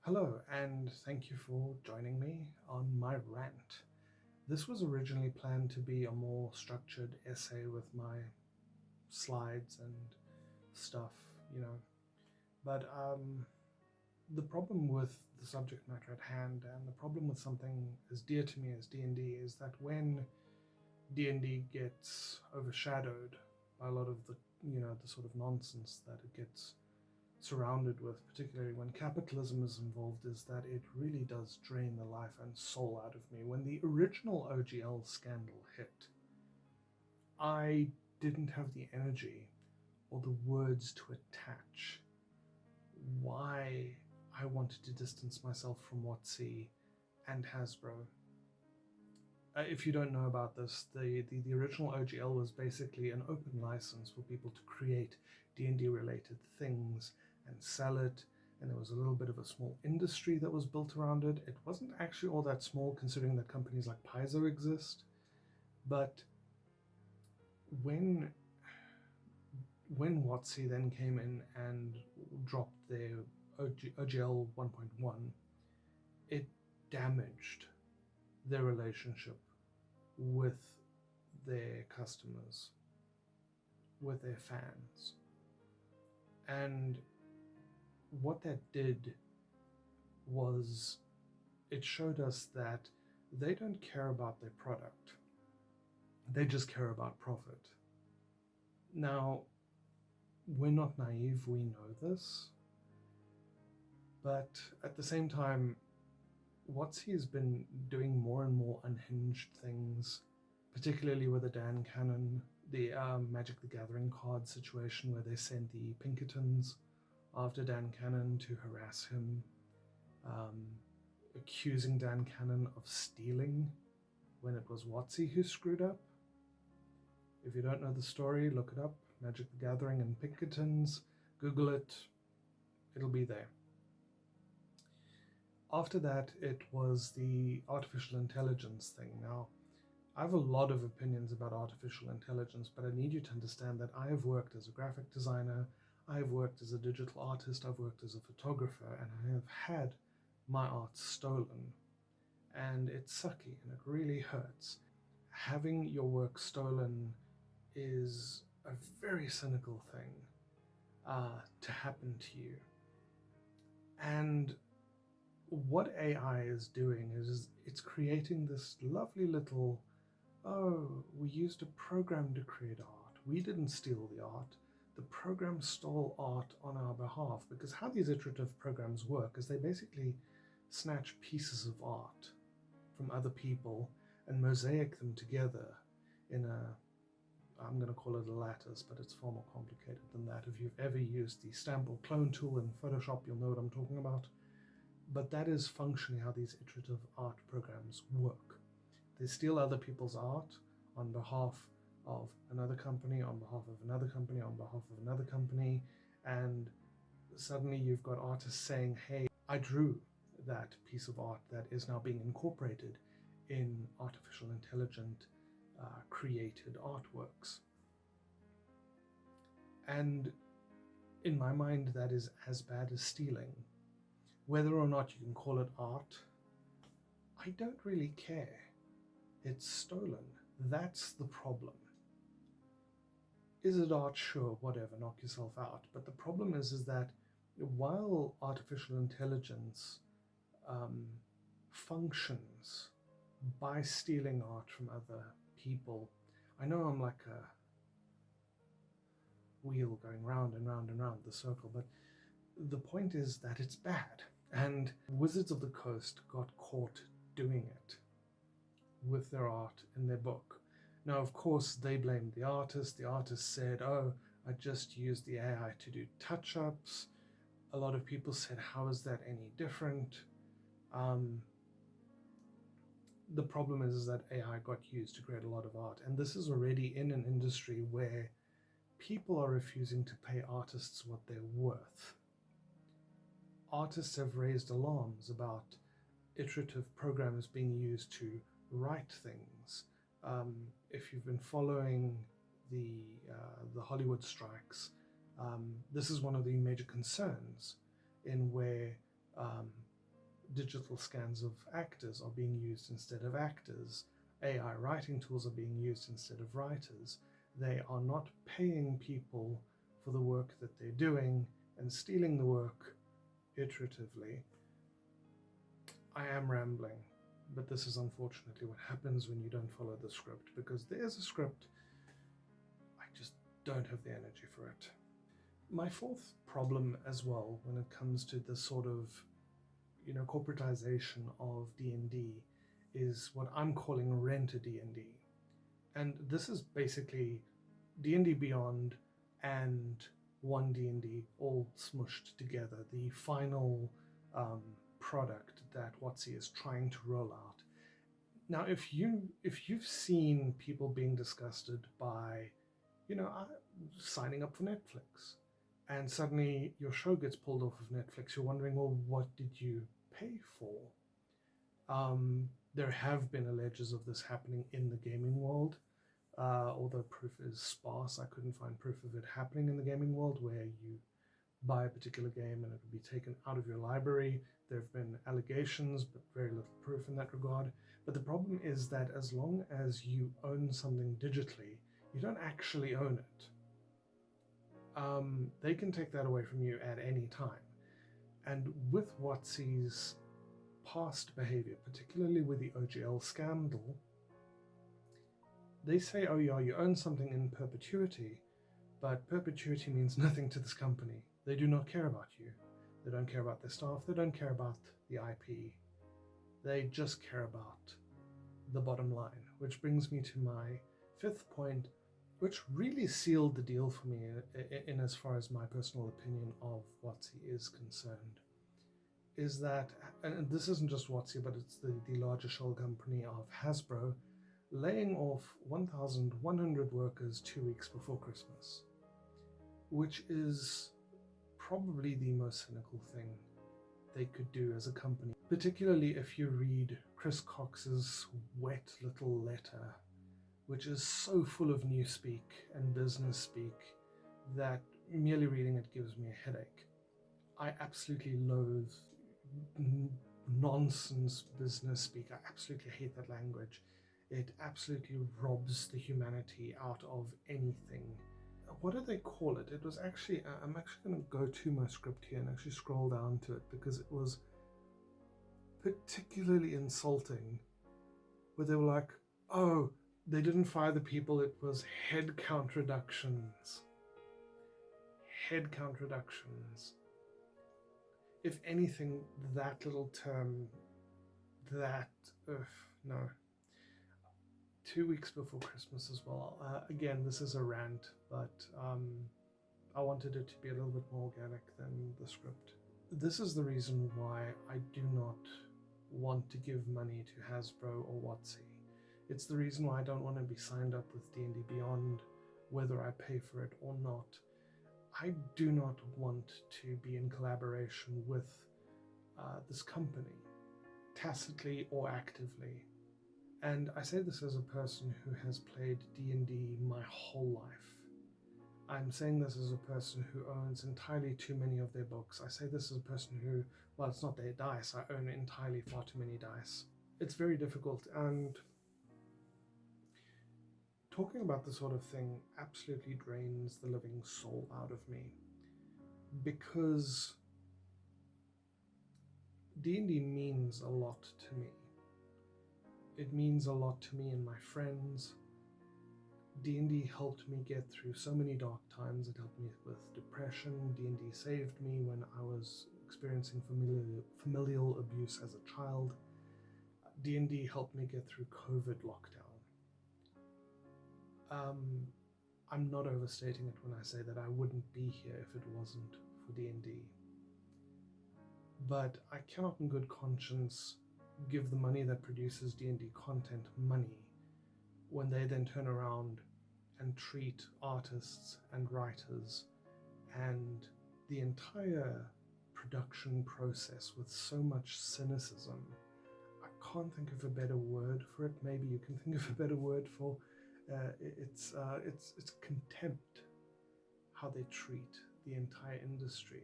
Hello, and thank you for joining me on my rant. This was originally planned to be a more structured essay with my slides and stuff, but the problem with the subject matter at hand and the problem with something as dear to me as D&D is that when D&D gets overshadowed by a lot of the sort of nonsense that it gets surrounded with, particularly when capitalism is involved, is that it really does drain the life and soul out of me. When the original OGL scandal hit, I didn't have the energy or the words to attach why I wanted to distance myself from WotC and Hasbro. If you don't know about this, the original OGL was basically an open license for people to create D&D related things and sell it, and there was a little bit of a small industry that was built around it. It wasn't actually all that small considering that companies like Paizo exist, but when WotC then came in and dropped their OGL 1.1, it damaged their relationship with their customers, with their fans. And what that did was it showed us that they don't care about their product. They just care about profit. Now, we're not naive, we know this. But at the same time, WotC has been doing more and more unhinged things, particularly with the Dan Cannon, the Magic the Gathering card situation where they sent the Pinkertons after Dan Cannon to harass him, accusing Dan Cannon of stealing when it was WotC who screwed up. If you don't know the story, look it up. Magic the Gathering and Pinkertons. Google it. It'll be there. After that, it was the artificial intelligence thing. Now, I have a lot of opinions about artificial intelligence, but I need you to understand that I have worked as a graphic designer, I've worked as a digital artist, I've worked as a photographer, and I have had my art stolen. And it's sucky, and it really hurts. Having your work stolen is a very cynical thing to happen to you. And what AI is doing is it's creating this lovely little, oh, we used a program to create art. We didn't steal the art. The program stole art on our behalf, because how these iterative programs work is they basically snatch pieces of art from other people and mosaic them together in I'm going to call it a lattice, but it's far more complicated than that. If you've ever used the stamp or clone tool in Photoshop, you'll know what I'm talking about. But that is functionally how these iterative art programs work. They steal other people's art on behalf of another company, on behalf of another company, on behalf of another company, and suddenly you've got artists saying, hey, I drew that piece of art that is now being incorporated in artificial intelligent created artworks. And in my mind, that is as bad as stealing. Whether or not you can call it art, I don't really care. It's stolen. That's the problem. Is it art? Sure, whatever, knock yourself out. But the problem is that while artificial intelligence functions by stealing art from other people, I know I'm like a wheel going round and round and round the circle, but the point is that it's bad. And Wizards of the Coast got caught doing it with their art in their book. Now, of course, they blamed the artist. The artist said, oh, I just used the AI to do touch-ups. A lot of people said, how is that any different? The problem is that AI got used to create a lot of art. And this is already in an industry where people are refusing to pay artists what they're worth. Artists have raised alarms about iterative programs being used to write things. If you've been following the Hollywood strikes, this is one of the major concerns in where digital scans of actors are being used instead of actors. AI writing tools are being used instead of writers. They are not paying people for the work that they're doing and stealing the work iteratively. I am rambling, but this is unfortunately what happens when you don't follow the script, because there's a script, I just don't have the energy for it. My fourth problem as well when it comes to the sort of, corporatization of D&D is what I'm calling rent a D&D. And this is basically D&D Beyond and one D&D all smushed together, the final product that WotC is trying to roll out. Now, if you've seen people being disgusted by, signing up for Netflix, and suddenly your show gets pulled off of Netflix, you're wondering, well, what did you pay for? There have been alleges of this happening in the gaming world, although proof is sparse. I couldn't find proof of it happening in the gaming world where you buy a particular game and it would be taken out of your library. There have been allegations, but very little proof in that regard. But the problem is that as long as you own something digitally, you don't actually own it. They can take that away from you at any time. And with WotC's past behavior, particularly with the OGL scandal, they say, oh yeah, you own something in perpetuity, but perpetuity means nothing to this company. They do not care about you. They don't care about their staff. They don't care about the IP. They just care about the bottom line, which brings me to my fifth point, which really sealed the deal for me in as far as my personal opinion of WotC is concerned, is that, and this isn't just WotC, but it's the larger shell company of Hasbro, laying off 1,100 workers 2 weeks before Christmas, which is probably the most cynical thing they could do as a company, particularly if you read Chris Cox's wet little letter, which is so full of newspeak and business speak that merely reading it gives me a headache. I absolutely loathe nonsense business speak. I absolutely hate that language. It absolutely robs the humanity out of anything. What do they call it? It was actually, I'm actually going to go to my script here and actually scroll down to it, because it was particularly insulting, where they were like, oh, they didn't fire the people, it was headcount reductions. Headcount reductions. If anything, that little term, no. 2 weeks before Christmas as well. Again, this is a rant, but I wanted it to be a little bit more organic than the script. This is the reason why I do not want to give money to Hasbro or WotC. It's the reason why I don't want to be signed up with D&D Beyond, whether I pay for it or not. I do not want to be in collaboration with this company, tacitly or actively. And I say this as a person who has played D&D my whole life. I'm saying this as a person who owns entirely too many of their books. I say this as a person who, well, it's not their dice, I own entirely far too many dice. It's very difficult, and talking about this sort of thing absolutely drains the living soul out of me, because D&D means a lot to me. It means a lot to me and my friends. D&D helped me get through so many dark times. It helped me with depression. D&D saved me when I was experiencing familial abuse as a child. D&D helped me get through COVID lockdown. I'm not overstating it when I say that I wouldn't be here if it wasn't for D&D. But I cannot in good conscience give the money that produces D&D content money when they then turn around and treat artists and writers and the entire production process with so much cynicism. I can't think of a better word for it. Maybe you can think of a better word for it's contempt, how they treat the entire industry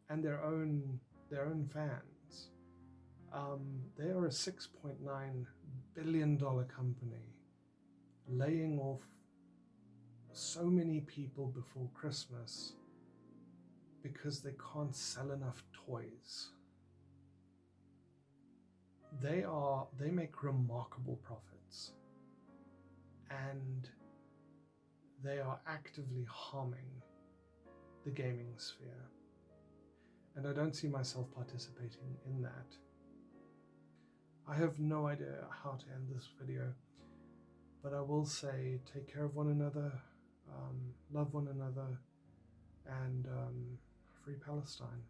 and their own fans. They are a $6.9 billion company, laying off so many people before Christmas because they can't sell enough toys. They make remarkable profits, and they are actively harming the gaming sphere. And I don't see myself participating in that. I have no idea how to end this video, but I will say take care of one another, love one another, and free Palestine.